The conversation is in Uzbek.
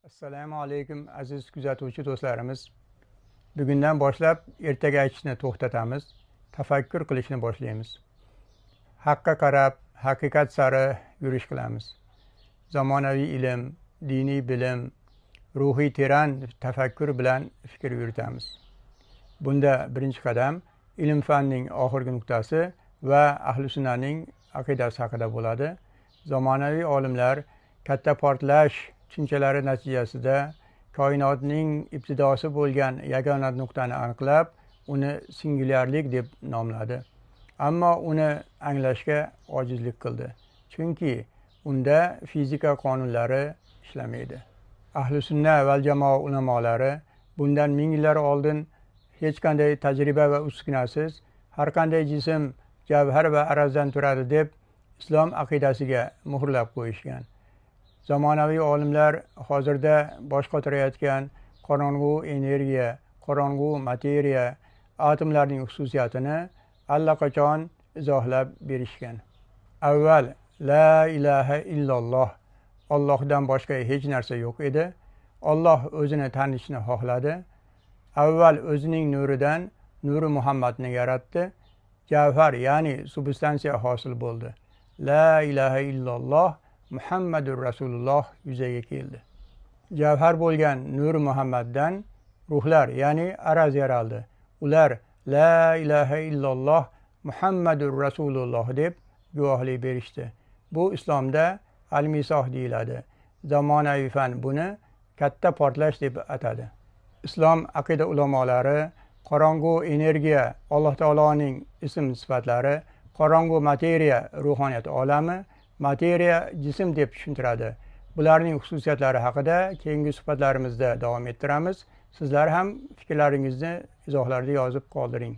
Assalomu alaykum aziz kuzatuvchi do'stlarimiz. Bugundan boshlab ertaga aytishni to'xtatamiz, tafakkur qilishni boshlaymiz. Haqqa qarab, haqiqat sari yurish qilamiz. Zamonaviy ilm, diniy bilim, ruhiy teran tafakkur bilan fikr yuritamiz. Bunda birinchi qadam ilm fanning oxirgi nuqtasi va ahli sunnaning aqidasi haqida bo'ladi. Zamonaviy olimlar katta portlash tushunchalari natijasida koinotning ibtidosi bo'lgan yagona nuqtani aniqlab, uni singulyarlik deb nomladi. Ammo uni anglashga ojizlik qildi. Chunki unda fizika qonunlari ishlamaydi. Ahli sunna va jamoa ulamolari bundan ming yillar oldin hech qanday tajriba va uskunasiz har qanday jism javhar va arazdan turadi deb islom aqidasiga muhrlab qo'yishgan. Zamonaviy olimlar hozirda bosh qotirayotgan qorong'u energiya, qorong'u materiya, atomlarning xususiyatini allaqachon izohlab berishgan. Avval la ilaha illalloh, Allohdan boshqa hech narsa yo'q edi. Alloh o'zini tanishni xohladi. Avval o'zining nuridan nuri Muhammadni yaratdi. Javhar, ya'ni substansiya hosil bo'ldi. La ilaha illalloh Muhammadur Rasululloh yuzaga keldi. Javhar bo'lgan nur Muhammaddan ruhlar, ya'ni araz yaraldi. Ular la ilaha illalloh Muhammadur Rasululloh deb guvohlik berishdi. Bu islomda al-misoh deyiladi. Zamonaviy fan buni katta portlash deb atadi. Islom aqida ulamolari qorong'u energiya Alloh taoloning ism sifatlari, qorong'u materiya ruhoniyat olami, materiya jism deb tushuntiradi. Bularning xususiyatlari haqida keyingi suhbatlarimizda davom ettiramiz. Sizlar ham fikrlaringizni izohlarda yozib qoldiring.